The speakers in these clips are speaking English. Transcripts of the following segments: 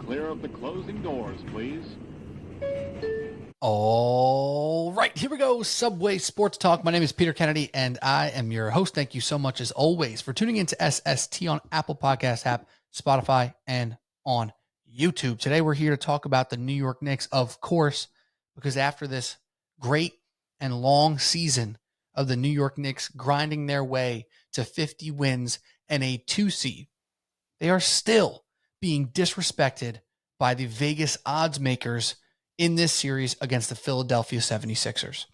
clear of the closing doors, please. All right, here we go. Subway Sports Talk. My name is Peter Kennedy, and I am your host. Thank you so much, as always, for tuning into SST on Apple Podcast app, Spotify, and on YouTube. Today, we're here to talk about the New York Knicks, of course, because after this great and long season of the New York Knicks grinding their way to 50 wins and a 2 seed, they are still being disrespected by the Vegas odds makers in this series against the Philadelphia 76ers.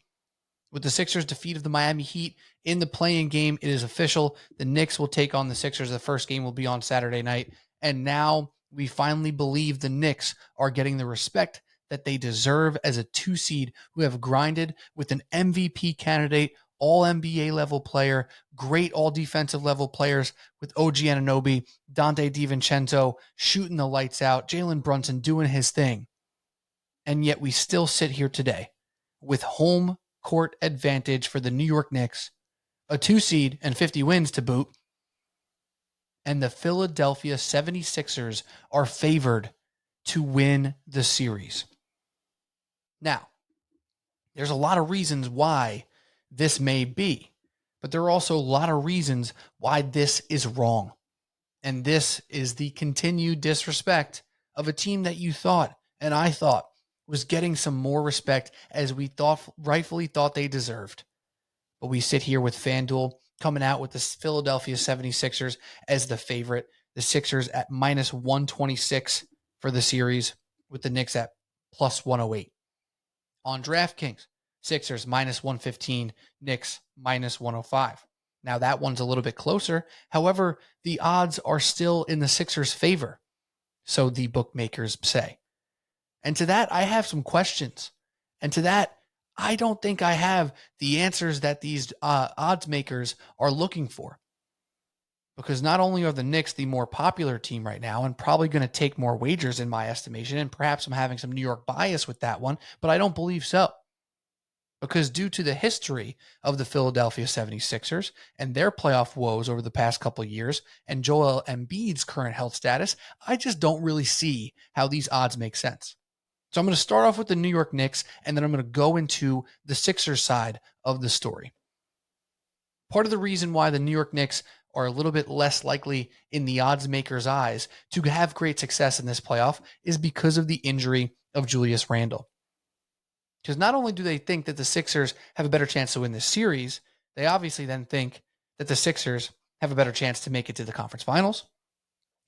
With the Sixers' defeat of the Miami Heat in the play-in game, it is official. The Knicks will take on the Sixers. The first game will be on Saturday night. And now we finally believe the Knicks are getting the respect that they deserve as a 2 seed who have grinded with an MVP candidate, all NBA level player, great all defensive level players with OG Anunoby, Dante DiVincenzo shooting the lights out, Jalen Brunson doing his thing. And yet we still sit here today with home court advantage for the New York Knicks, a 2 seed and 50 wins to boot. And the Philadelphia 76ers are favored to win the series. Now, there's a lot of reasons why this may be, but there are also a lot of reasons why this is wrong. And this is the continued disrespect of a team that you thought, and I thought, was getting some more respect as we rightfully thought they deserved. But we sit here with FanDuel coming out with the Philadelphia 76ers as the favorite. The Sixers at minus 126 for the series, with the Knicks at plus 108. On DraftKings, Sixers minus 115, Knicks minus 105. Now that one's a little bit closer. However, the odds are still in the Sixers' favor, so the bookmakers say. And to that, I have some questions. And to that, I don't think I have the answers that these odds makers are looking for. Because not only are the Knicks the more popular team right now and probably going to take more wagers in my estimation, and perhaps I'm having some New York bias with that one, but I don't believe so. Because due to the history of the Philadelphia 76ers and their playoff woes over the past couple of years and Joel Embiid's current health status, I just don't really see how these odds make sense. So I'm going to start off with the New York Knicks, and then I'm going to go into the Sixers side of the story. Part of the reason why the New York Knicks are a little bit less likely in the odds makers' eyes to have great success in this playoff is because of the injury of Julius Randle. Because not only do they think that the Sixers have a better chance to win this series, they obviously then think that the Sixers have a better chance to make it to the conference finals,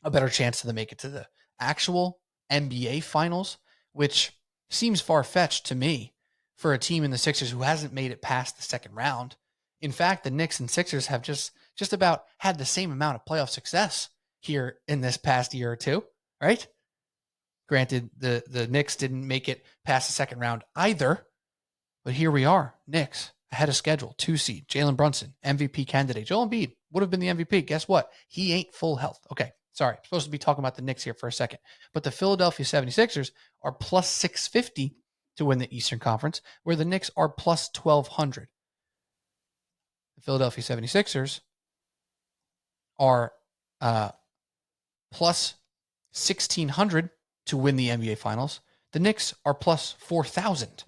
a better chance to make it to the actual NBA finals, which seems far-fetched to me for a team in the Sixers who hasn't made it past the second round. In fact, the Knicks and Sixers have just about had the same amount of playoff success here in this past year or two, right? Granted, the Knicks didn't make it past the second round either, but here we are, Knicks, ahead of schedule, 2 seed, Jalen Brunson, MVP candidate. Joel Embiid would have been the MVP. Guess what? He ain't full health. Okay, sorry, I'm supposed to be talking about the Knicks here for a second. But the Philadelphia 76ers are plus 650 to win the Eastern Conference, where the Knicks are plus 1,200. The Philadelphia 76ers are plus 1,600 to win the NBA Finals. The Knicks are plus 4,000.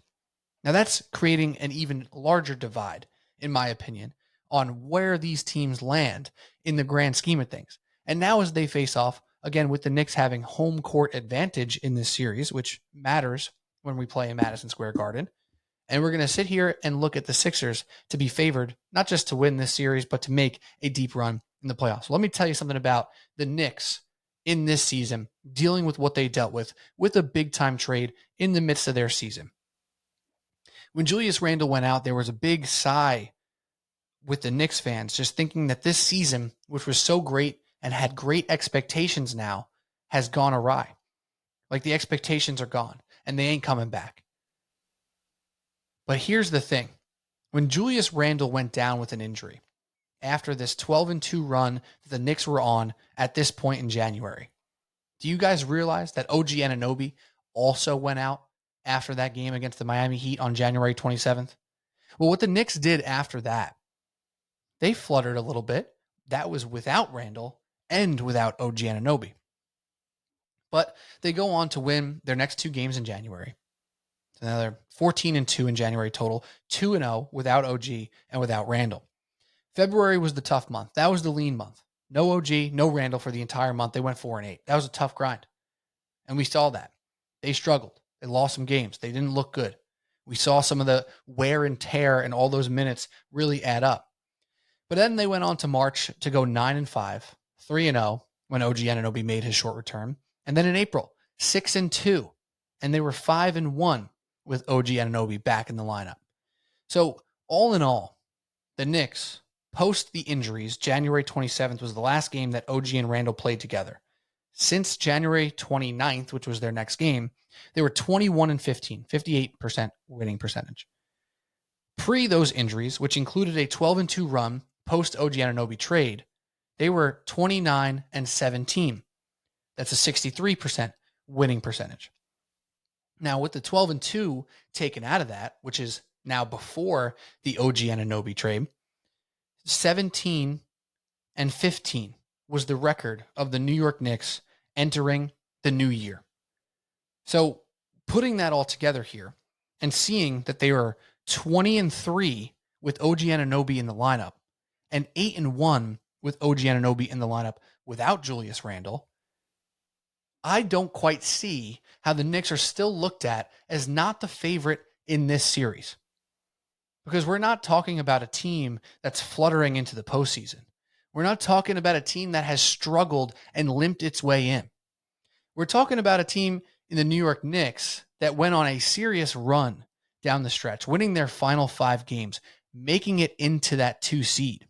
Now that's creating an even larger divide, in my opinion, on where these teams land in the grand scheme of things. And now as they face off, again, with the Knicks having home court advantage in this series, which matters when we play in Madison Square Garden, and we're going to sit here and look at the Sixers to be favored, not just to win this series, but to make a deep run in the playoffs. So let me tell you something about the Knicks in this season, dealing with what they dealt with a big-time trade in the midst of their season. When Julius Randle went out, there was a big sigh with the Knicks fans, just thinking that this season, which was so great and had great expectations now, has gone awry. Like the expectations are gone and they ain't coming back. But here's the thing. When Julius Randle went down with an injury after this 12-2 run that the Knicks were on at this point in January, do you guys realize that OG Anunoby also went out after that game against the Miami Heat on January 27th? Well, what the Knicks did after that, they fluttered a little bit. That was without Randle and without OG Anunoby. But they go on to win their next 2 games in January. So now they're 14-2 in January total, 2-0 without OG and without Randall. February was the tough month. That was the lean month. No OG, no Randall for the entire month. They went 4-8. That was a tough grind. And we saw that. They struggled. They lost some games. They didn't look good. We saw some of the wear and tear and all those minutes really add up. But then they went on to March to go 9-5, 3-0 when OG Anunoby made his short return. And then in April, 6-2. And they were 5-1 with OG Anunoby back in the lineup. So all in all, the Knicks, post the injuries, January 27th was the last game that OG and Randall played together. Since January 29th, which was their next game, they were 21-15, 58% winning percentage. Pre those injuries, which included a 12-2 run post OG Anunoby trade, they were 29-17. That's a 63% winning percentage. Now, with the 12-2 taken out of that, which is now before the OG Anunoby trade, 17-15 was the record of the New York Knicks entering the new year. So putting that all together here and seeing that they were 20-3 with OG Anunoby in the lineup and 8-1 with OG Anunoby in the lineup without Julius Randle, I don't quite see how the Knicks are still looked at as not the favorite in this series. Because we're not talking about a team that's fluttering into the postseason. We're not talking about a team that has struggled and limped its way in. We're talking about a team in the New York Knicks that went on a serious run down the stretch, winning their final 5 games, making it into that 2 seed,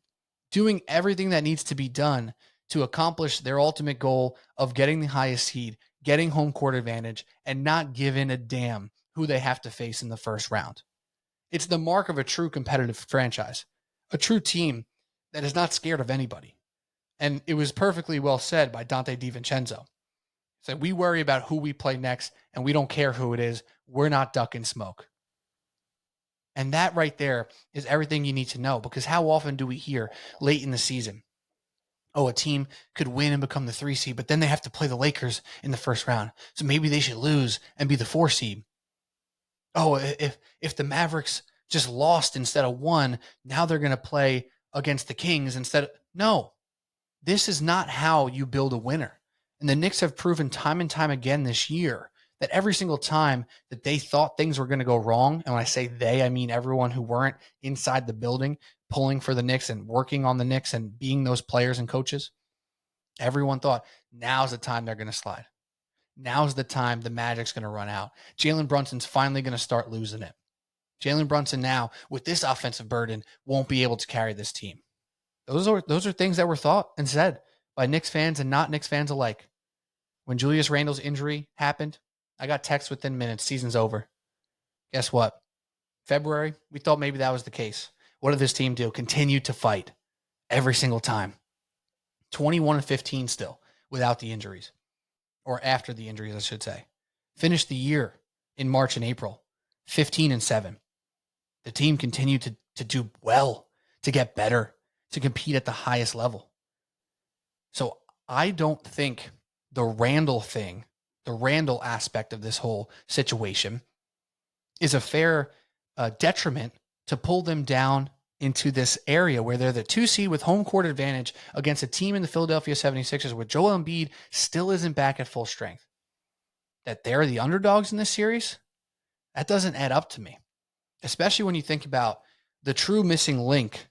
doing everything that needs to be done to accomplish their ultimate goal of getting the highest seed, getting home court advantage, and not giving a damn who they have to face in the first round. It's the mark of a true competitive franchise, a true team that is not scared of anybody. And it was perfectly well said by Dante DiVincenzo. He said, we worry about who we play next, and we don't care who it is. We're not ducking smoke. And that right there is everything you need to know, because how often do we hear late in the season, oh, a team could win and become the 3 seed, but then they have to play the Lakers in the first round. So maybe they should lose and be the 4 seed. Oh, if the Mavericks just lost instead of won, now they're going to play against the Kings instead of... No, this is not how you build a winner. And the Knicks have proven time and time again this year that every single time that they thought things were going to go wrong, and when I say they, I mean everyone who weren't inside the building pulling for the Knicks and working on the Knicks and being those players and coaches, everyone thought, now's the time they're going to slide. Now's the time the Magic's going to run out. Jalen Brunson's finally going to start losing it. Jalen Brunson now, with this offensive burden, won't be able to carry this team. Those are things that were thought and said by Knicks fans and not Knicks fans alike. When Julius Randle's injury happened, I got text within minutes, season's over. Guess what? February, we thought maybe that was the case. What did this team do? Continue to fight every single time. 21-15 still without the injuries, or after the injuries, I should say. Finished the year in March and April, 15-7. The team continued to do well, to get better, to compete at the highest level. So I don't think the Randle thing, the Randle aspect of this whole situation, is a fair detriment to pull them down into this area where they're the 2 seed with home court advantage against a team in the Philadelphia 76ers where Joel Embiid still isn't back at full strength. That they're the underdogs in this series, that doesn't add up to me. Especially when you think about the true missing link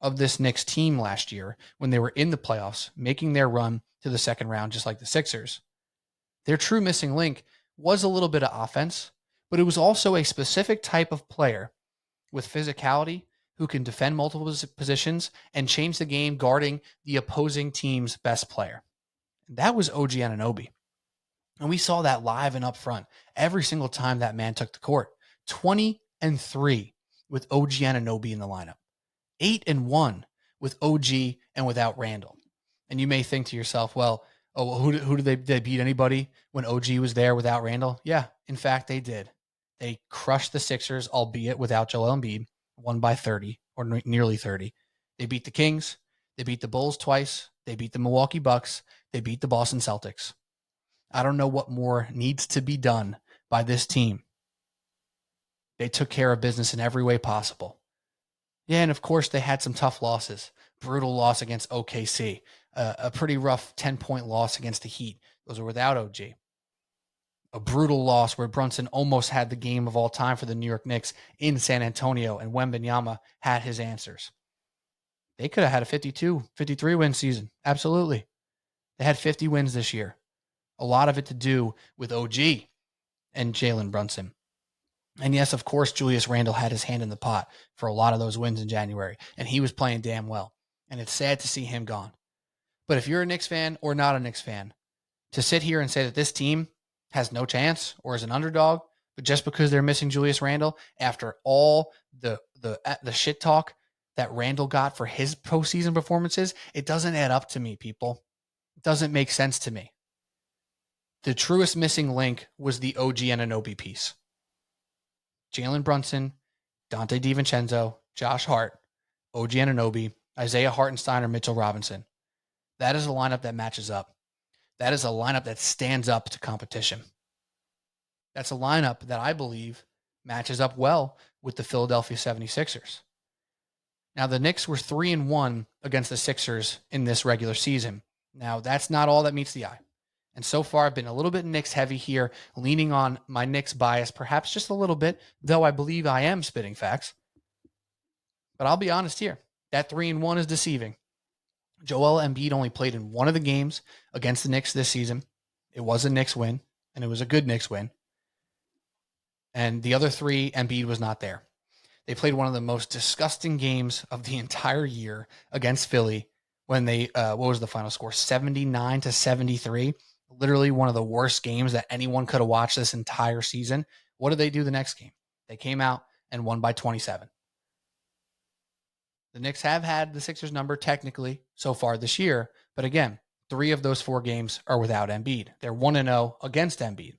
of this Knicks team last year when they were in the playoffs, making their run to the second round, just like the Sixers. Their true missing link was a little bit of offense, but it was also a specific type of player with physicality who can defend multiple positions and change the game guarding the opposing team's best player. That was OG Anunoby. And we saw that live and up front every single time that man took the court. 20-3 with OG Anunoby in the lineup. 8-1 with OG and without Randle. And you may think to yourself, well, who did they beat anybody when OG was there without Randle? Yeah, in fact, they did. They crushed the Sixers, albeit without Joel Embiid, won by 30 or nearly 30. They beat the Kings. They beat the Bulls twice. They beat the Milwaukee Bucks. They beat the Boston Celtics. I don't know what more needs to be done by this team. They took care of business in every way possible. Yeah, and of course they had some tough losses. Brutal loss against OKC. A pretty rough 10-point loss against the Heat. Those were without OG. A brutal loss where Brunson almost had the game of all time for the New York Knicks in San Antonio, and Wembanyama had his answers. They could have had a 52, 53 win season. Absolutely. They had 50 wins this year. A lot of it to do with OG and Jalen Brunson. And yes, of course, Julius Randle had his hand in the pot for a lot of those wins in January, and he was playing damn well. And it's sad to see him gone. But if you're a Knicks fan or not a Knicks fan, to sit here and say that this team has no chance or is an underdog, but just because they're missing Julius Randle after all the shit talk that Randle got for his postseason performances, it doesn't add up to me, people. It doesn't make sense to me. The truest missing link was the OG Anunoby piece. Jalen Brunson, Dante DiVincenzo, Josh Hart, OG Anunoby, Isaiah Hartenstein, Mitchell Robinson. That is a lineup that matches up. That is a lineup that stands up to competition. That's a lineup that I believe matches up well with the Philadelphia 76ers. Now, the Knicks were 3-1 against the Sixers in this regular season. Now, that's not all that meets the eye. And so far, I've been a little bit Knicks heavy here, leaning on my Knicks bias, perhaps just a little bit, though I believe I am spitting facts. But I'll be honest here. That 3-1 is deceiving. Joel Embiid only played in one of the games against the Knicks this season. It was a Knicks win, and it was a good Knicks win. And the other three, Embiid was not there. They played one of the most disgusting games of the entire year against Philly when they, what was the final score? 79-73. Literally one of the worst games that anyone could have watched this entire season. What did they do the next game? They came out and won by 27. The Knicks have had the Sixers number technically so far this year, but again, 3 of those 4 games are without Embiid. They're 1-0 against Embiid,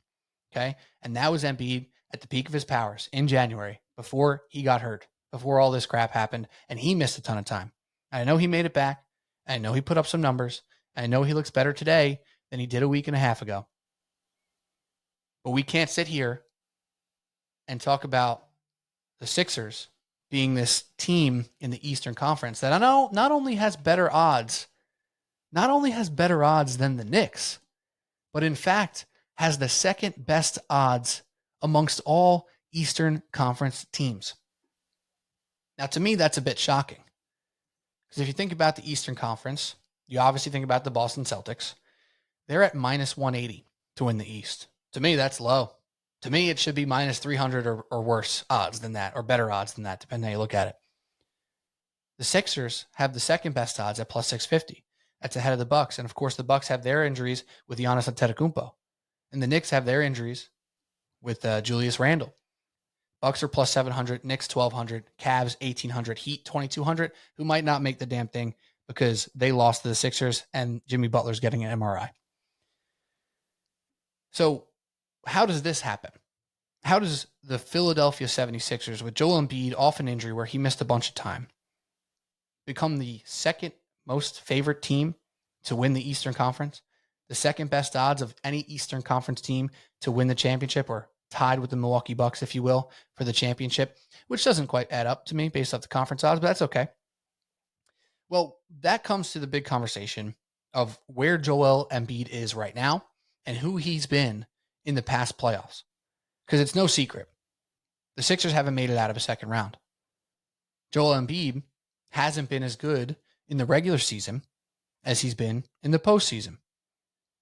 okay? And that was Embiid at the peak of his powers in January before he got hurt, before all this crap happened, and he missed a ton of time. I know he made it back. I know he put up some numbers. I know he looks better today than he did a week and a half ago. But we can't sit here and talk about the Sixers being this team in the Eastern Conference that I know not only has better odds than the Knicks, but in fact has the second best odds amongst all Eastern Conference teams. Now, to me, that's a bit shocking. Because if you think about the Eastern Conference, you obviously think about the Boston Celtics. They're at minus 180 to win the East. To me, that's low. To me, it should be minus 300 or worse odds than that, or better odds than that, depending on how you look at it. The Sixers have the second best odds at plus 650. That's ahead of the Bucks. And of course, the Bucks have their injuries with Giannis Antetokounmpo. And the Knicks have their injuries with Julius Randle. Bucks are plus 700, Knicks 1,200, Cavs 1,800, Heat 2,200, who might not make the damn thing because they lost to the Sixers and Jimmy Butler's getting an MRI. So how does this happen? How does the Philadelphia 76ers, with Joel Embiid off an injury where he missed a bunch of time, become the second most favorite team to win the Eastern Conference? The second best odds of any Eastern Conference team to win the championship, or tied with the Milwaukee Bucks, if you will, for the championship, which doesn't quite add up to me based off the conference odds, but that's okay. Well, that comes to the big conversation of where Joel Embiid is right now and who he's been in the past playoffs. Because it's no secret, the Sixers haven't made it out of a second round. Joel Embiid hasn't been as good in the regular season as he's been in the postseason.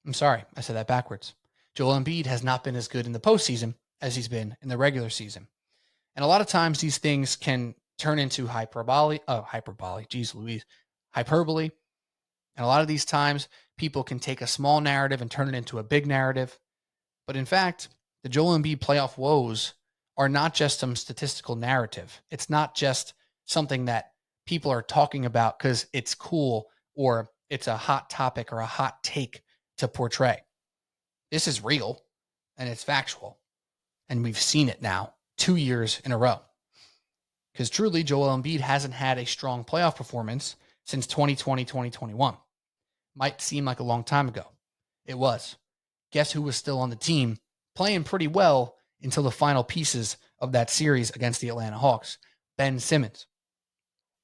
I'm sorry, I said that backwards. Joel Embiid has not been as good in the postseason as he's been in the regular season. And a lot of times these things can turn into hyperbole. Hyperbole. And a lot of these times people can take a small narrative and turn it into a big narrative. But in fact, the Joel Embiid playoff woes are not just some statistical narrative. It's not just something that people are talking about because it's cool or it's a hot topic or a hot take to portray. This is real and it's factual. And we've seen it now 2 years in a row. Because truly, Joel Embiid hasn't had a strong playoff performance since 2020, 2021. Might seem like a long time ago. It was. guess who was still on the team, playing pretty well until the final pieces of that series against the Atlanta Hawks? Ben Simmons.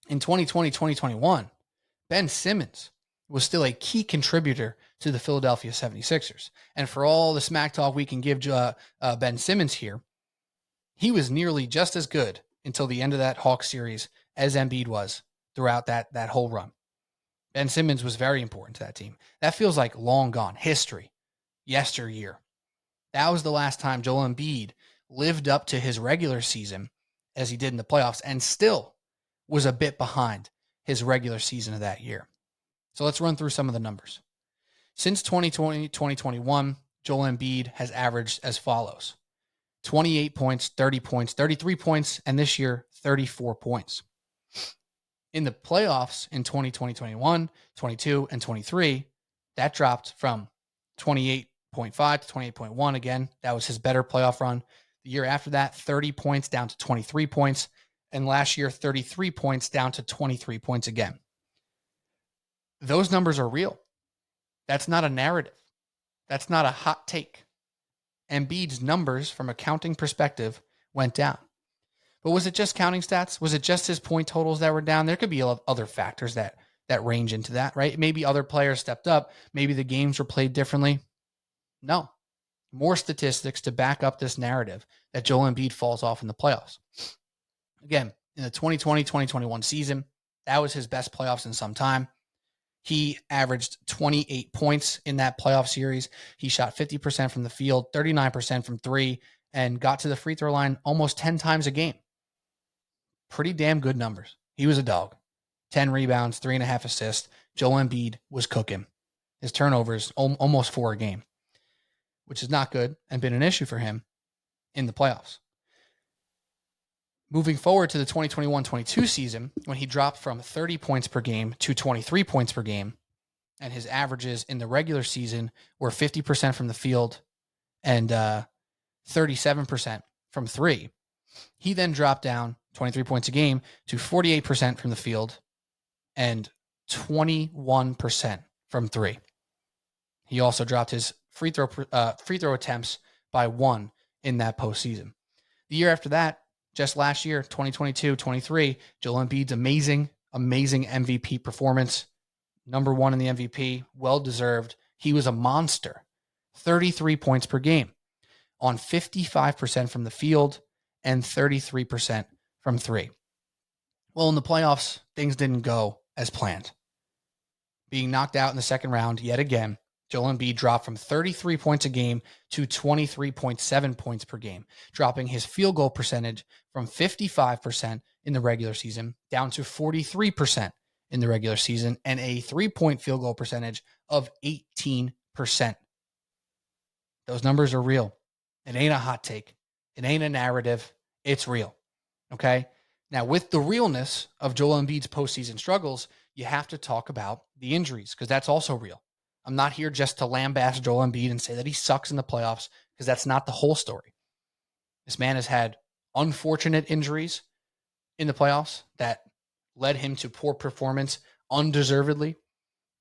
In 2020, 2021, Ben Simmons was still a key contributor to the Philadelphia 76ers. And for all the smack talk we can give Ben Simmons here, he was nearly just as good until the end of that Hawks series as Embiid was throughout that whole run. Ben Simmons was very important to that team. That feels like long gone history, yesteryear. That was the last time Joel Embiid lived up to his regular season as he did in the playoffs, and still was a bit behind his regular season of that year. So let's run through some of the numbers. Since 2020, 2021, Joel Embiid has averaged as follows: 28 points, 30 points, 33 points, and this year, 34 points. In the playoffs in 2020, 21, 22, and 23, that dropped from 28.5 to 28.1 again. That was his better playoff run. The year after that, 30 points down to 23 points. And last year, 33 points down to 23 points again. Those numbers are real. That's not a narrative. That's not a hot take. Embiid's numbers from a counting perspective went down. But was it just counting stats? Was it just his point totals that were down? There could be other factors that range into that, right? Maybe other players stepped up. Maybe the games were played differently. No. More statistics to back up this narrative that Joel Embiid falls off in the playoffs. Again, in the 2020-2021 season, that was his best playoffs in some time. He averaged 28 points in that playoff series. He shot 50% from the field, 39% from three, and got to the free throw line almost 10 times a game. Pretty damn good numbers. He was a dog. 10 rebounds, 3.5 assists. Joel Embiid was cooking. His turnovers, almost 4 a game, which is not good and been an issue for him in the playoffs. Moving forward to the 2021-22 season, when he dropped from 30 points per game to 23 points per game, and his averages in the regular season were 50% from the field and 37% from three, he then dropped down 23 points a game to 48% from the field and 21% from three. He also dropped his free throw attempts by 1 in that postseason. The year after that, just last year, 2022-23, Joel Embiid's amazing MVP performance. Number 1 in the MVP, well-deserved. He was a monster. 33 points per game on 55% from the field and 33% from three. Well, in the playoffs, things didn't go as planned. Being knocked out in the second round yet again, Joel Embiid dropped from 33 points a game to 23.7 points per game, dropping his field goal percentage from 55% in the regular season down to 43% in the regular season, and a 3-point field goal percentage of 18%. Those numbers are real. It ain't a hot take. It ain't a narrative. It's real. Okay? Now, with the realness of Joel Embiid's postseason struggles, you have to talk about the injuries, because that's also real. I'm not here just to lambaste Joel Embiid and say that he sucks in the playoffs, because that's not the whole story. This man has had unfortunate injuries in the playoffs that led him to poor performance undeservedly.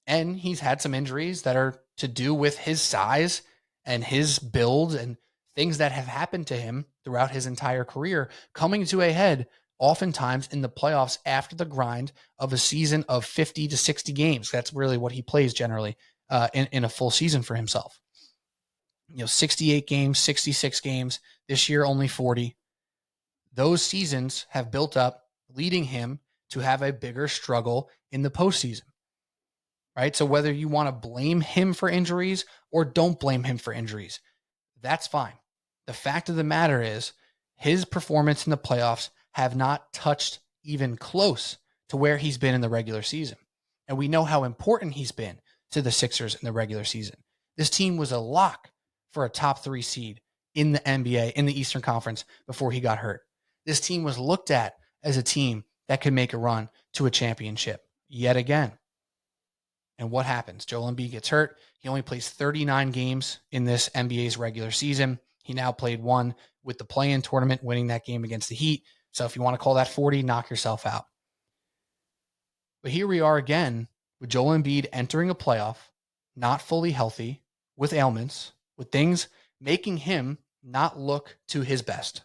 And he's had some injuries that are to do with his size and his build and things that have happened to him throughout his entire career, coming to a head oftentimes in the playoffs after the grind of a season of 50 to 60 games. That's really what he plays generally in a full season for himself. 68 games, 66 games, this year only 40. Those seasons have built up, leading him to have a bigger struggle in the postseason, right? So whether you want to blame him for injuries or don't blame him for injuries, that's fine. The fact of the matter is his performance in the playoffs have not touched even close to where he's been in the regular season. And we know how important he's been to the Sixers in the regular season. This team was a lock for a top 3 seed in the NBA, in the Eastern Conference, before he got hurt. This team was looked at as a team that could make a run to a championship yet again. And what happens? Joel Embiid gets hurt. He only plays 39 games in this NBA's regular season. He now played 1 with the play-in tournament, winning that game against the Heat. So if you want to call that 40, knock yourself out. But here we are again with Joel Embiid entering a playoff, not fully healthy, with ailments, with things making him not look to his best.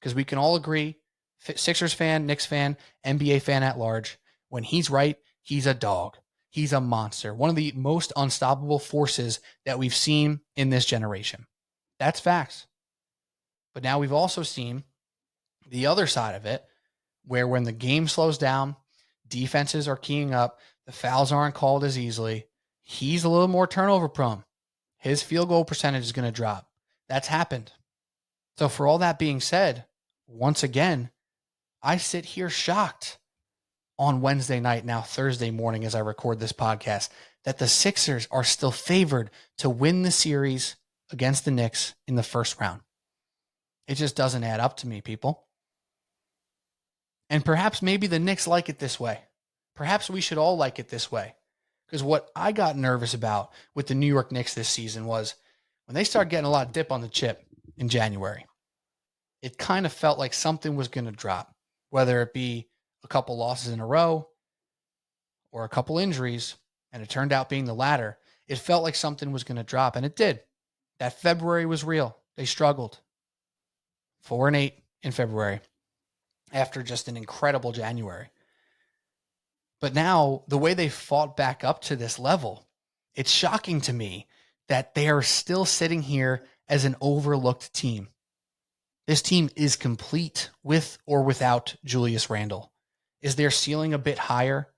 Because we can all agree, Sixers fan, Knicks fan, NBA fan at large, when he's right, he's a dog. He's a monster. One of the most unstoppable forces that we've seen in this generation. That's facts. But now we've also seen the other side of it, where when the game slows down, defenses are keying up, the fouls aren't called as easily, he's a little more turnover prone. His field goal percentage is going to drop. That's happened. So for all that being said, once again, I sit here shocked on Wednesday night, now Thursday morning as I record this podcast, that the Sixers are still favored to win the series against the Knicks in the first round. It just doesn't add up to me, people. And perhaps maybe the Knicks like it this way. Perhaps we should all like it this way. Because what I got nervous about with the New York Knicks this season was when they started getting a lot of dip on the chip in January, it kind of felt like something was going to drop, whether it be a couple losses in a row or a couple injuries, and it turned out being the latter. It felt like something was going to drop, and it did. That February was real. They struggled. 4-8 in February after just an incredible January. But now, the way they fought back up to this level, it's shocking to me that they are still sitting here as an overlooked team. This team is complete with or without Julius Randle. Is their ceiling a bit higher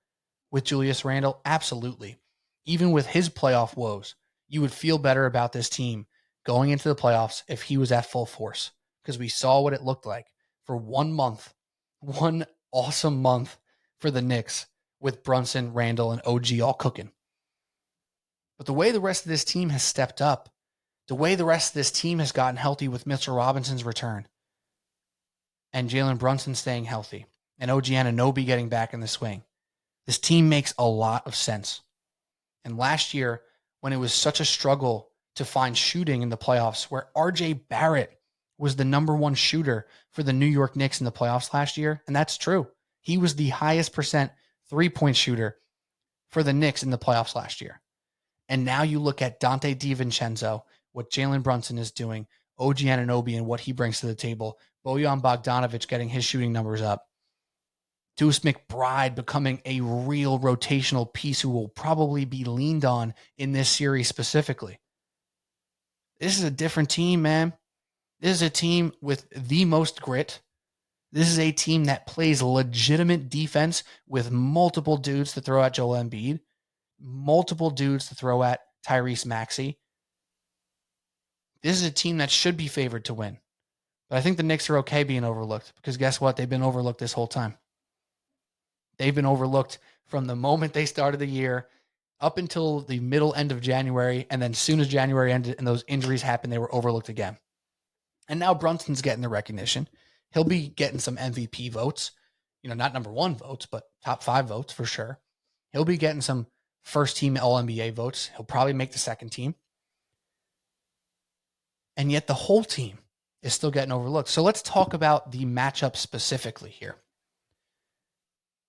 with Julius Randle? Absolutely. Even with his playoff woes, you would feel better about this team going into the playoffs if he was at full force, because we saw what it looked like for 1 month, one awesome month for the Knicks with Brunson, Randle, and OG all cooking. But the way the rest of this team has stepped up, the way the rest of this team has gotten healthy with Mitchell Robinson's return and Jalen Brunson staying healthy and OG Anunoby getting back in the swing, this team makes a lot of sense. And last year, when it was such a struggle to find shooting in the playoffs, where RJ Barrett was the number one shooter for the New York Knicks in the playoffs last year, and that's true. He was the highest percent three-point shooter for the Knicks in the playoffs last year. And now you look at Dante DiVincenzo, what Jalen Brunson is doing, OG Anunoby and what he brings to the table, Bojan Bogdanovic getting his shooting numbers up, Deuce McBride becoming a real rotational piece who will probably be leaned on in this series specifically. This is a different team, man. This is a team with the most grit. This is a team that plays legitimate defense with multiple dudes to throw at Joel Embiid, multiple dudes to throw at Tyrese Maxey. This is a team that should be favored to win. But I think the Knicks are okay being overlooked, because guess what? They've been overlooked this whole time. They've been overlooked from the moment they started the year up until the middle end of January, and then as soon as January ended and those injuries happened, they were overlooked again. And now Brunson's getting the recognition. He'll be getting some MVP votes. Not number one votes, but top 5 votes for sure. He'll be getting some first team All-NBA votes. He'll probably make the second team. And yet the whole team is still getting overlooked. So let's talk about the matchup specifically here.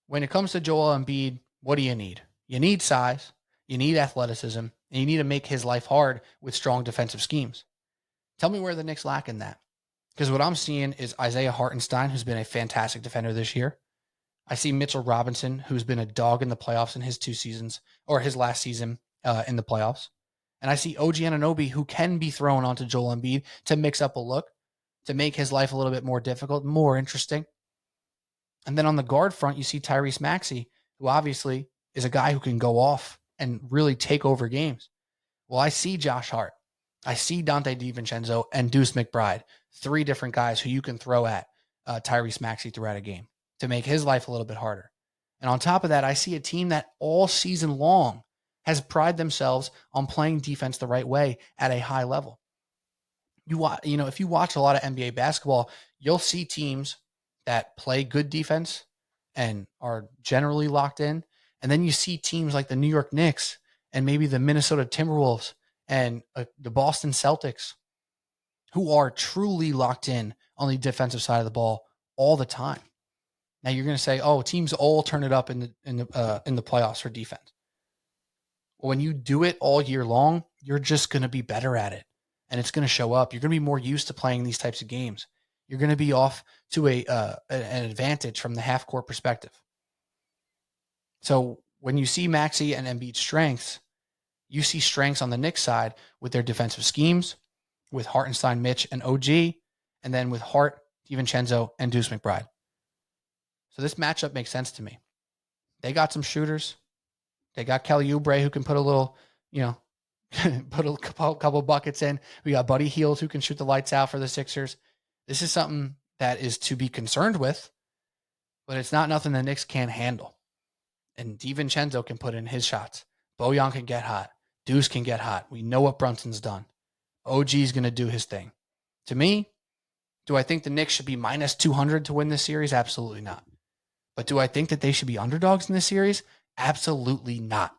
When it comes to Joel Embiid, what do you need? You need size, you need athleticism, and you need to make his life hard with strong defensive schemes. Tell me where the Knicks lack in that. Because what I'm seeing is Isaiah Hartenstein, who's been a fantastic defender this year. I see Mitchell Robinson, who's been a dog in the playoffs in his 2 seasons, or his last season in the playoffs. And I see OG Anunoby, who can be thrown onto Joel Embiid to mix up a look, to make his life a little bit more difficult, more interesting. And then on the guard front, you see Tyrese Maxey, who obviously is a guy who can go off and really take over games. Well, I see Josh Hart. I see Dante DiVincenzo and Deuce McBride, 3 different guys who you can throw at Tyrese Maxey throughout a game to make his life a little bit harder. And on top of that, I see a team that all season long has prided themselves on playing defense the right way at a high level. If you watch a lot of NBA basketball, you'll see teams that play good defense and are generally locked in. And then you see teams like the New York Knicks and maybe the Minnesota Timberwolves and the Boston Celtics, who are truly locked in on the defensive side of the ball all the time. Now you're going to say, "Oh, teams all turn it up in the playoffs for defense." Well, when you do it all year long, you're just going to be better at it. and it's going to show up. You're going to be more used to playing these types of games. You're going to be off to an advantage from the half court perspective. So when you see Maxey and Embiid's strengths, you see strengths on the Knicks side with their defensive schemes, with Hartenstein, Mitch, and OG, and then with Hart, DiVincenzo, and Deuce McBride. So this matchup makes sense to me. They got some shooters. They got Kelly Oubre who can put a little, put a couple buckets in. We got Buddy Hield who can shoot the lights out for the Sixers. This is something that is to be concerned with, but it's not nothing the Knicks can't handle. And DiVincenzo can put in his shots. Bojan can get hot. Deuce can get hot. We know what Brunson's done. OG's going to do his thing. To me, do I think the Knicks should be minus 200 to win this series? Absolutely not. But do I think that they should be underdogs in this series? Absolutely not.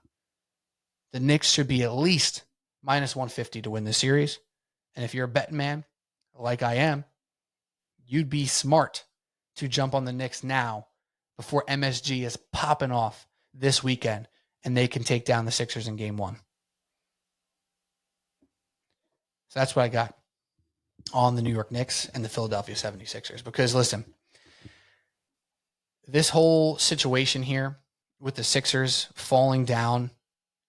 The Knicks should be at least minus 150 to win this series. And if you're a betting man, like I am, you'd be smart to jump on the Knicks now before MSG is popping off this weekend and they can take down the Sixers in game 1. So that's what I got on the New York Knicks and the Philadelphia 76ers. Because listen, this whole situation here with the Sixers falling down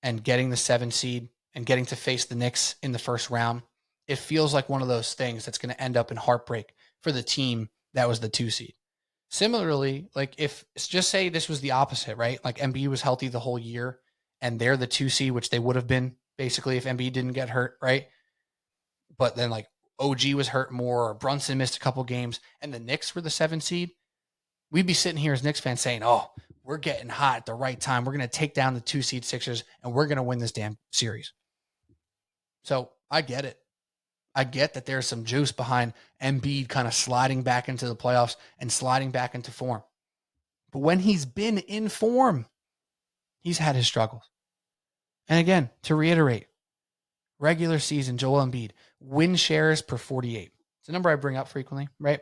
and getting the 7 seed and getting to face the Knicks in the first round, it feels like one of those things that's going to end up in heartbreak for the team that was the 2 seed. Similarly, like if just say this was the opposite, right? Like Embiid was healthy the whole year and they're the 2 seed, which they would have been basically if Embiid didn't get hurt, right? But then like OG was hurt more or Brunson missed a couple games and the Knicks were the 7 seed. We'd be sitting here as Knicks fans saying, oh, we're getting hot at the right time. We're going to take down the 2 seed Sixers and we're going to win this damn series. So I get it. I get that there's some juice behind Embiid kind of sliding back into the playoffs and sliding back into form. But when he's been in form, he's had his struggles. And again, to reiterate, regular season, Joel Embiid, win shares per 48. It's a number I bring up frequently, right?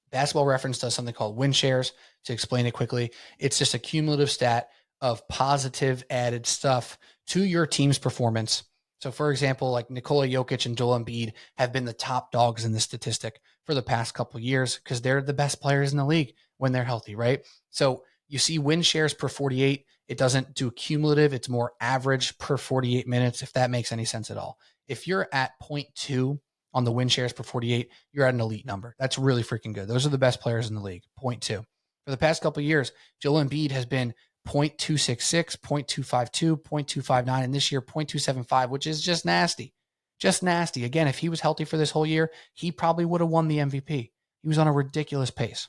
Basketball Reference does something called win shares. To explain it quickly, it's just a cumulative stat of positive added stuff to your team's performance. So, for example, like Nikola Jokic and Joel Embiid have been the top dogs in this statistic for the past couple of years because they're the best players in the league when they're healthy, right? So you see win shares per 48. It doesn't do cumulative. It's more average per 48 minutes, if that makes any sense at all. If you're at 0.2 on the win shares per 48, you're at an elite number. That's really freaking good. Those are the best players in the league, 0.2. For the past couple of years, Joel Embiid has been 0.266, 0.252, 0.259, and this year 0.275, which is just nasty. Just nasty. Again, if he was healthy for this whole year, he probably would have won the MVP. He was on a ridiculous pace.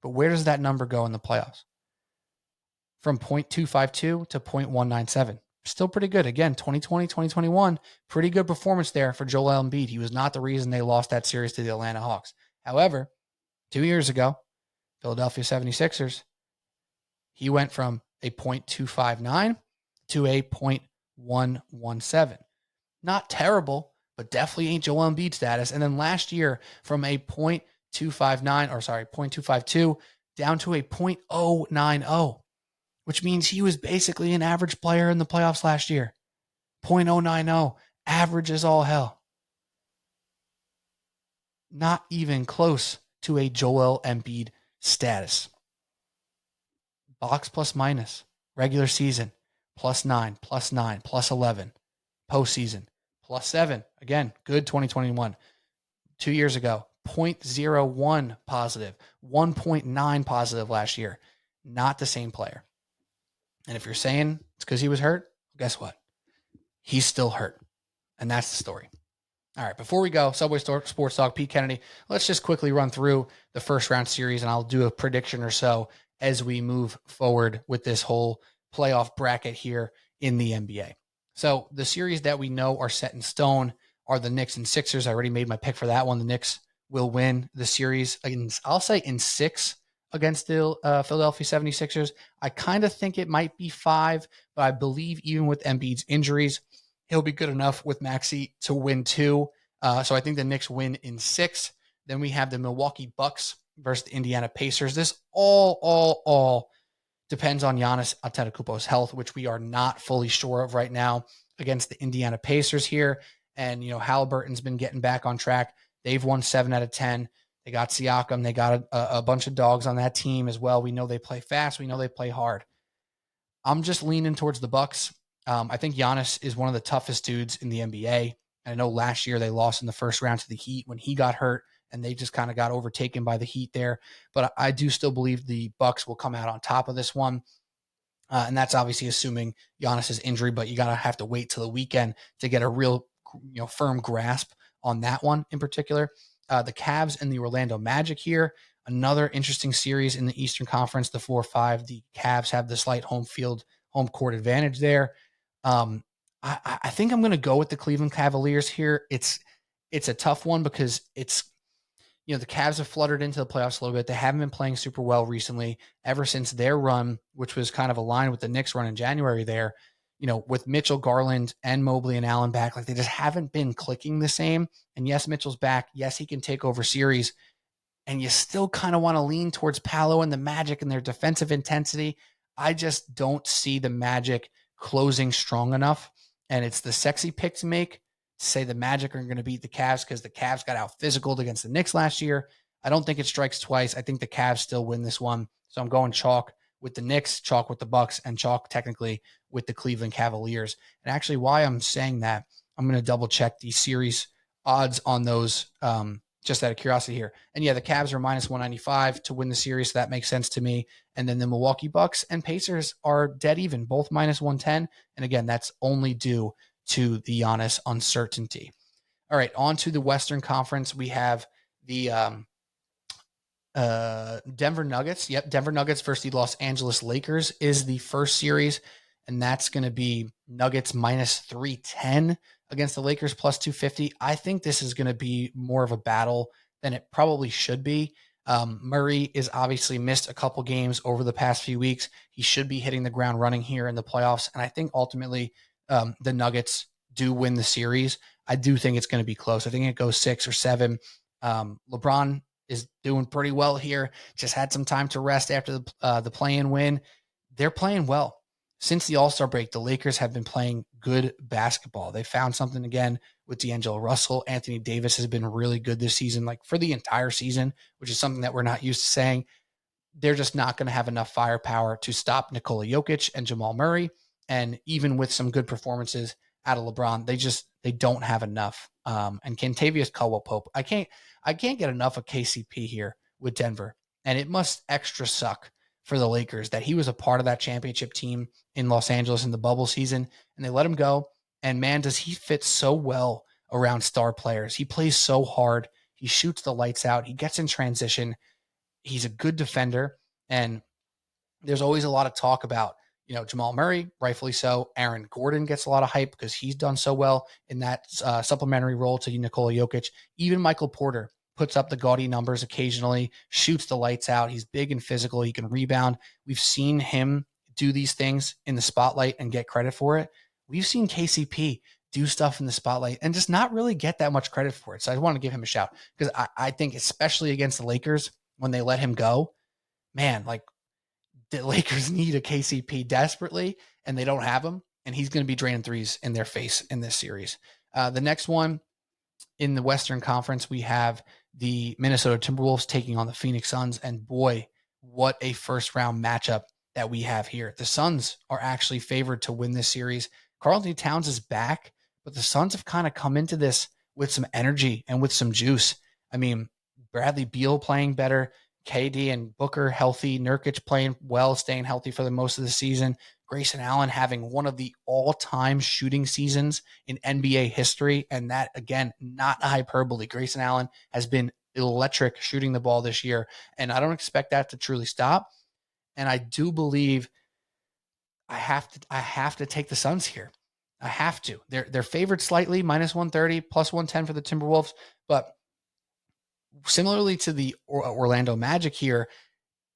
But where does that number go in the playoffs? From 0.252 to 0.197. Still pretty good. Again, 2020, 2021, pretty good performance there for Joel Embiid. He was not the reason they lost that series to the Atlanta Hawks. However, 2 years ago, Philadelphia 76ers, he went from a 0.259 to a 0.117. Not terrible, but definitely ain't Joel Embiid status. And then last year from a 0.252 down to a 0.090, which means he was basically an average player in the playoffs last year. 0.090, average as all hell. Not even close to a Joel Embiid status. Box plus minus, regular season, +9, +9, +11, postseason, +7. Again, good 2021. 2 years ago, 0.01 positive, 1.9 positive last year. Not the same player. And if you're saying it's because he was hurt, guess what? He's still hurt. And that's the story. All right, before we go, Subway Sports Talk, Pete Kennedy, let's just quickly run through the first round series, and I'll do a prediction or so as we move forward with this whole playoff bracket here in the NBA. So the series that we know are set in stone are the Knicks and Sixers. I already made my pick for that one. The Knicks will win the series, I'll say in 6 against the Philadelphia 76ers. I kind of think it might be 5, but I believe even with Embiid's injuries, he'll be good enough with Maxey to win 2. So I think the Knicks win in 6. Then we have the Milwaukee Bucks versus the Indiana Pacers. This all depends on Giannis Antetokounmpo's health, which we are not fully sure of right now against the Indiana Pacers here. And, Halliburton's been getting back on track. They've won 7 out of 10. They got Siakam. They got a bunch of dogs on that team as well. We know they play fast. We know they play hard. I'm just leaning towards the Bucks. I think Giannis is one of the toughest dudes in the NBA. I know last year they lost in the first round to the Heat when he got hurt, and they just kind of got overtaken by the Heat there. But I do still believe the Bucks will come out on top of this one. And that's obviously assuming Giannis's injury, but you got to have to wait till the weekend to get a real, firm grasp on that one in particular. The Cavs and the Orlando Magic here, another interesting series in the Eastern Conference, the 4-5. The Cavs have the slight home court advantage there. I think I'm going to go with the Cleveland Cavaliers here. It's a tough one because the Cavs have fluttered into the playoffs a little bit. They haven't been playing super well recently ever since their run, which was kind of aligned with the Knicks run in January there, with Mitchell, Garland, and Mobley and Allen back. Like, they just haven't been clicking the same. And yes, Mitchell's back. Yes, he can take over series. And you still kind of want to lean towards Paolo and the Magic and their defensive intensity. I just don't see the Magic closing strong enough. And it's the sexy pick to make. Say the Magic are going to beat the Cavs because the Cavs got out physical against the Knicks last year. I don't think it strikes twice. I think the Cavs still win this one. So I'm going chalk with the Knicks, chalk with the Bucks, and chalk technically with the Cleveland Cavaliers. And actually, why I'm saying that, I'm going to double check the series odds on those just out of curiosity here. And yeah, the Cavs are minus 195 to win the series. So that makes sense to me. And then the Milwaukee Bucks and Pacers are dead even, both minus 110. And again, that's only due to the Giannis uncertainty. All right, on to the Western Conference. We have the Denver Nuggets. Yep, Denver Nuggets versus the Los Angeles Lakers is the first series, and that's going to be Nuggets minus 310 against the Lakers plus 250. I think this is going to be more of a battle than it probably should be. Murray is obviously missed a couple games over the past few weeks. He should be hitting the ground running here in the playoffs, and I think ultimately the Nuggets do win the series. I do think it's going to be close. I think it goes 6 or 7. LeBron is doing pretty well here. Just had some time to rest after the play-in win. They're playing well. Since the All-Star break, the Lakers have been playing good basketball. They found something again with D'Angelo Russell. Anthony Davis has been really good this season, like for the entire season, which is something that we're not used to saying. They're just not going to have enough firepower to stop Nikola Jokic and Jamal Murray. And even with some good performances out of LeBron, they don't have enough. And Kentavious Caldwell-Pope, I can't get enough of KCP here with Denver. And it must extra suck for the Lakers that he was a part of that championship team in Los Angeles in the bubble season, and they let him go. And man, does he fit so well around star players. He plays so hard. He shoots the lights out. He gets in transition. He's a good defender. And there's always a lot of talk about, Jamal Murray, rightfully so. Aaron Gordon gets a lot of hype because he's done so well in that supplementary role to Nikola Jokic. Even Michael Porter puts up the gaudy numbers occasionally, shoots the lights out. He's big and physical. He can rebound. We've seen him do these things in the spotlight and get credit for it. We've seen KCP do stuff in the spotlight and just not really get that much credit for it. So I want to give him a shout because I think especially against the Lakers when they let him go, man, like the Lakers need a KCP desperately and they don't have him. And he's going to be draining threes in their face in this series. The next one in the Western Conference, we have the Minnesota Timberwolves taking on the Phoenix Suns. And boy, what a first round matchup that we have here. The Suns are actually favored to win this series. Karl-Anthony Towns is back, but the Suns have kind of come into this with some energy and with some juice. I mean, Bradley Beal playing better, KD and Booker healthy, Nurkic playing well, staying healthy for the most of the season. Grayson Allen having one of the all-time shooting seasons in NBA history. And that, again, not a hyperbole. Grayson Allen has been electric shooting the ball this year. And I don't expect that to truly stop. And I do believe I have to take the Suns here. I have to. They're favored slightly, minus 130, plus 110 for the Timberwolves. But similarly to the Orlando Magic here,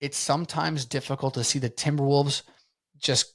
it's sometimes difficult to see the Timberwolves just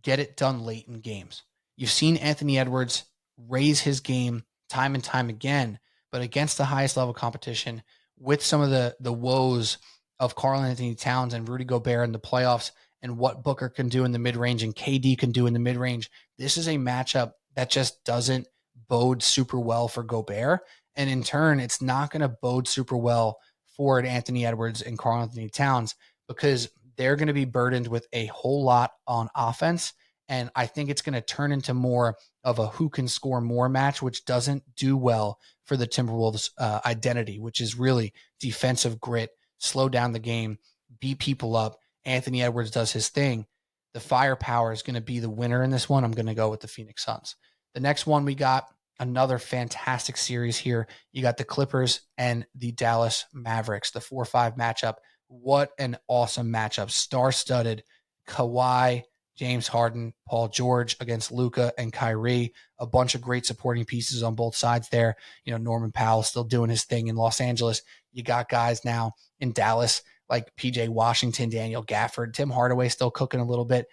get it done late in games. You've seen Anthony Edwards raise his game time and time again, but against the highest level competition with some of the woes of Karl-Anthony Towns and Rudy Gobert in the playoffs and what Booker can do in the mid-range and KD can do in the mid-range, this is a matchup that just doesn't bode super well for Gobert. And in turn, it's not going to bode super well for Anthony Edwards and Karl Anthony Towns because they're going to be burdened with a whole lot on offense. And I think it's going to turn into more of a who can score more match, which doesn't do well for the Timberwolves' identity, which is really defensive grit, slow down the game, beat people up. Anthony Edwards does his thing. The firepower is going to be the winner in this one. I'm going to go with the Phoenix Suns. The next one, we got another fantastic series here. You got the Clippers and the Dallas Mavericks, the 4-5 matchup. What an awesome matchup. Star-studded Kawhi, James Harden, Paul George against Luka and Kyrie. A bunch of great supporting pieces on both sides there. Norman Powell still doing his thing in Los Angeles. You got guys now in Dallas like PJ Washington, Daniel Gafford, Tim Hardaway still cooking a little bit.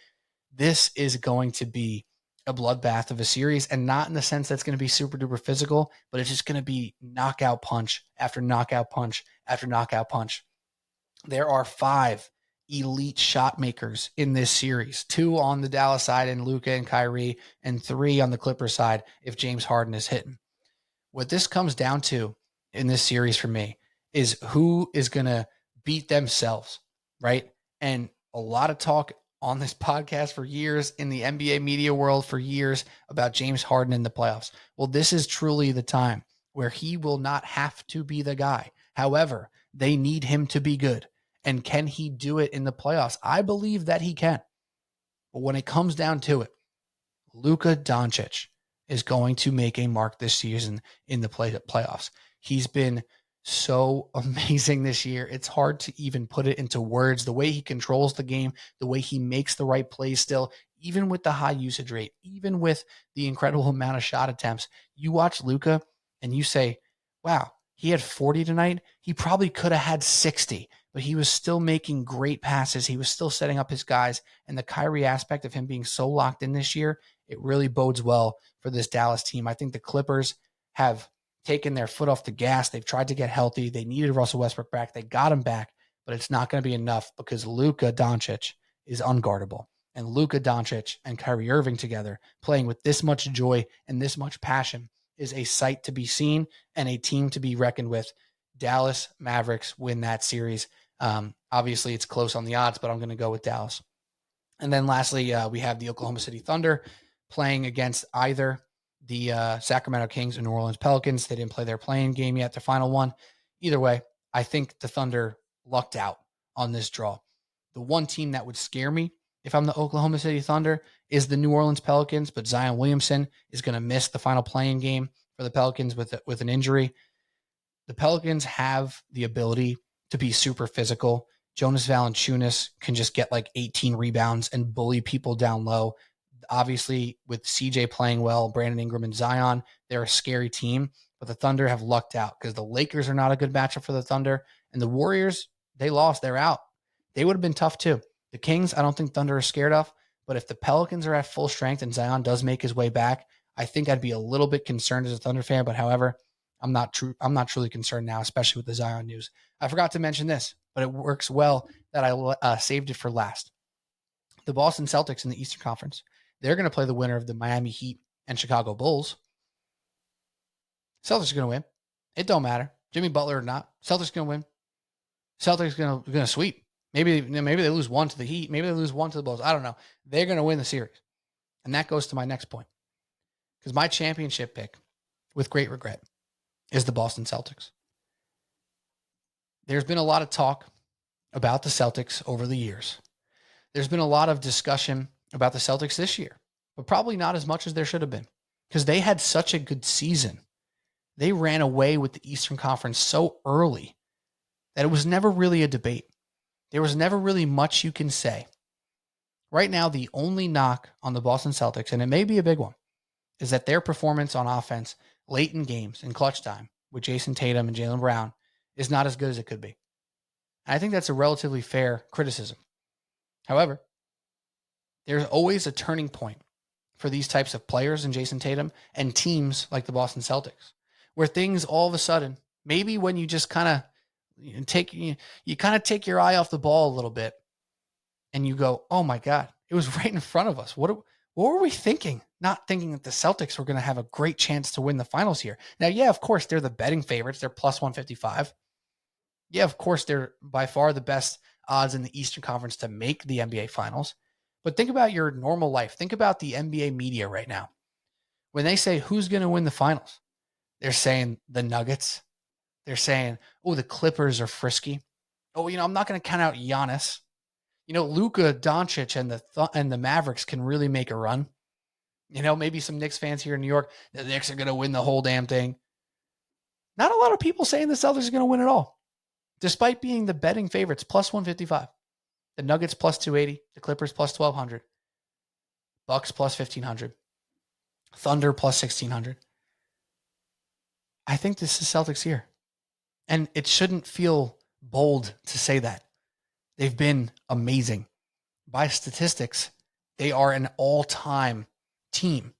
This is going to be a bloodbath of a series, and not in the sense that's going to be super duper physical, but it's just going to be knockout punch after knockout punch after knockout punch. There are 5 elite shot makers in this series, 2 on the Dallas side and Luka and Kyrie, and 3 on the Clippers side if James Harden is hitting. What this comes down to in this series for me is who is going to beat themselves, right? And a lot of talk on this podcast for years, in the NBA media world for years, about James Harden in the playoffs. Well, this is truly the time where he will not have to be the guy. However, they need him to be good. And can he do it in the playoffs? I believe that he can. But when it comes down to it, Luka Doncic is going to make a mark this season in the playoffs. He's been so amazing this year. It's hard to even put it into words. The way he controls the game, the way he makes the right plays still, even with the high usage rate, even with the incredible amount of shot attempts. You watch Luka and you say, wow, he had 40 tonight. He probably could have had 60, but he was still making great passes. He was still setting up his guys. And the Kyrie aspect of him being so locked in this year, it really bodes well for this Dallas team. I think the Clippers have taken their foot off the gas. They've tried to get healthy. They needed Russell Westbrook back. They got him back, but it's not going to be enough because Luka Doncic is unguardable. And Luka Doncic and Kyrie Irving together playing with this much joy and this much passion is a sight to be seen and a team to be reckoned with. Dallas Mavericks win that series. Obviously, it's close on the odds, but I'm going to go with Dallas. And then lastly, we have the Oklahoma City Thunder playing against either the Sacramento Kings and New Orleans Pelicans. They didn't play their playing game yet, their final one. Either way, I think the Thunder lucked out on this draw. The one team that would scare me if I'm the Oklahoma City Thunder is the New Orleans Pelicans, but Zion Williamson is going to miss the final playing game for the Pelicans with an injury. The Pelicans have the ability to be super physical. Jonas Valanciunas can just get like 18 rebounds and bully people down low. Obviously, with CJ playing well, Brandon Ingram and Zion, they're a scary team, but the Thunder have lucked out because the Lakers are not a good matchup for the Thunder, and the Warriors, they lost. They're out. They would have been tough too. The Kings, I don't think Thunder are scared of, but if the Pelicans are at full strength and Zion does make his way back, I think I'd be a little bit concerned as a Thunder fan, but however, I'm not truly concerned now, especially with the Zion news. I forgot to mention this, but it works well that I saved it for last. The Boston Celtics in the Eastern Conference, they're going to play the winner of the Miami Heat and Chicago Bulls. Celtics are going to win. It don't matter. Jimmy Butler or not. Celtics are going to win. Celtics are going to sweep. Maybe they lose 1 to the Heat. Maybe they lose 1 to the Bulls. I don't know. They're going to win the series. And that goes to my next point. Because my championship pick, with great regret, is the Boston Celtics. There's been a lot of talk about the Celtics over the years. There's been a lot of discussion about the Celtics this year, but probably not as much as there should have been because they had such a good season. They ran away with the Eastern Conference so early that it was never really a debate. There was never really much you can say. Right now, the only knock on the Boston Celtics, and it may be a big one, is that their performance on offense late in games in clutch time with Jason Tatum and Jaylen Brown is not as good as it could be. And I think that's a relatively fair criticism. However, there's always a turning point for these types of players in Jason Tatum and teams like the Boston Celtics, where things all of a sudden, maybe when you just kind of take your eye off the ball a little bit and you go, oh my God, it was right in front of us. What What were we thinking? Not thinking that the Celtics were going to have a great chance to win the finals here. Now, yeah, of course, they're the betting favorites. They're plus 155. Yeah, of course, they're by far the best odds in the Eastern Conference to make the NBA Finals. But think about your normal life. Think about the NBA media right now. When they say who's going to win the finals, they're saying the Nuggets. They're saying, oh, the Clippers are frisky. Oh, I'm not going to count out Giannis. Luka Doncic and the Mavericks can really make a run. Maybe some Knicks fans here in New York, the Knicks are going to win the whole damn thing. Not a lot of people saying the Celtics are going to win it all, despite being the betting favorites, plus 155. The Nuggets plus 280, the Clippers plus 1,200, Bucks plus 1,500, Thunder plus 1,600. I think this is Celtics here. And it shouldn't feel bold to say that. They've been amazing. By statistics, they are an all-time team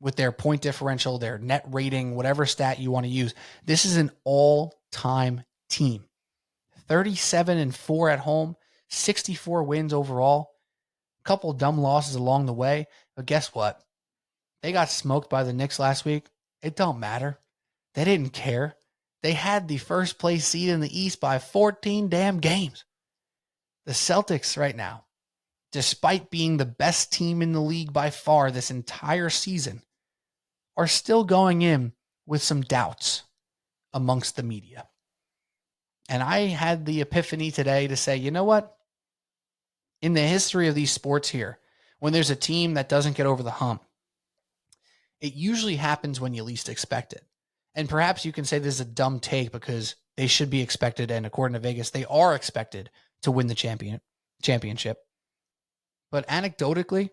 with their point differential, their net rating, whatever stat you want to use. This is an all-time team. 37-4 at home, 64 wins overall, a couple of dumb losses along the way. But guess what? They got smoked by the Knicks last week. It don't matter. They didn't care. They had the first place seed in the East by 14 damn games. The Celtics right now, despite being the best team in the league by far this entire season, are still going in with some doubts amongst the media. And I had the epiphany today to say, you know what? In the history of these sports here, when there's a team that doesn't get over the hump, it usually happens when you least expect it. And perhaps you can say this is a dumb take because they should be expected, and according to Vegas, they are expected to win the championship. But anecdotally,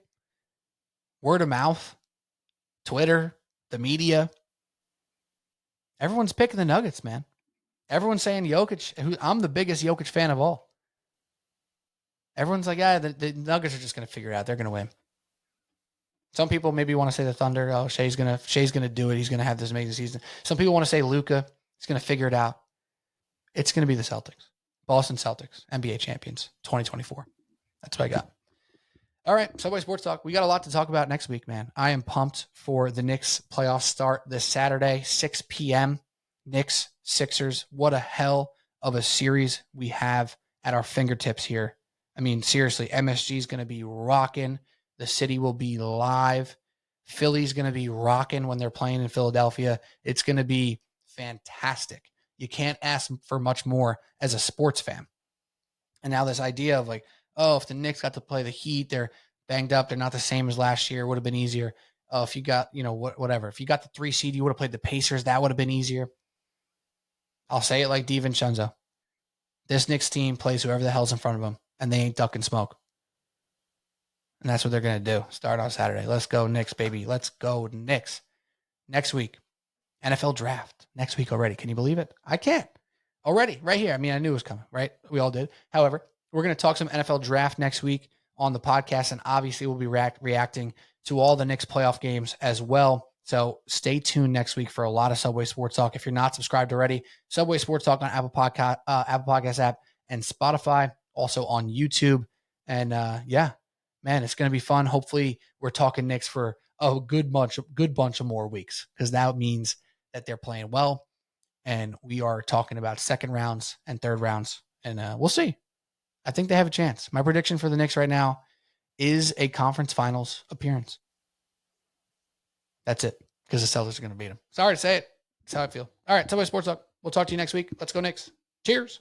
word of mouth, Twitter, the media, everyone's picking the Nuggets, man. Everyone's saying Jokic. I'm the biggest Jokic fan of all. Everyone's like, the Nuggets are just going to figure it out. They're going to win. Some people maybe want to say the Thunder. Oh, Shea's gonna do it. He's gonna have this amazing season. Some people want to say Luka. He's gonna figure it out. It's gonna be the Celtics, Boston Celtics, NBA champions, 2024. That's what I got. All right, Subway Sports Talk. We got a lot to talk about next week, man. I am pumped for the Knicks playoff start this Saturday, 6 p.m. Knicks, Sixers. What a hell of a series we have at our fingertips here. I mean, seriously, MSG is gonna be rocking. The city will be live. Philly's going to be rocking when they're playing in Philadelphia. It's going to be fantastic. You can't ask for much more as a sports fan. And now this idea of like, oh, if the Knicks got to play the Heat, they're banged up. They're not the same as last year. Would have been easier. If you got, whatever. If you got the 3 seed, you would have played the Pacers. That would have been easier. I'll say it like DiVincenzo. This Knicks team plays whoever the hell's in front of them, and they ain't ducking smoke. And that's what they're going to do. Start on Saturday. Let's go Knicks, baby. Let's go Knicks. Next week, NFL draft. Next week already. Can you believe it? I can't. Already, right here. I mean, I knew it was coming, right? We all did. However, we're going to talk some NFL draft next week on the podcast, and obviously we'll be reacting to all the Knicks playoff games as well. So stay tuned next week for a lot of Subway Sports Talk. If you're not subscribed already, Subway Sports Talk on Apple Podcast app and Spotify, also on YouTube. And man, it's going to be fun. Hopefully we're talking Knicks for a good bunch of more weeks, because that means that they're playing well. And we are talking about second rounds and third rounds. And we'll see. I think they have a chance. My prediction for the Knicks right now is a conference finals appearance. That's it, because the Celtics are going to beat them. Sorry to say it. That's how I feel. All right, Subway Sports Talk. We'll talk to you next week. Let's go Knicks. Cheers.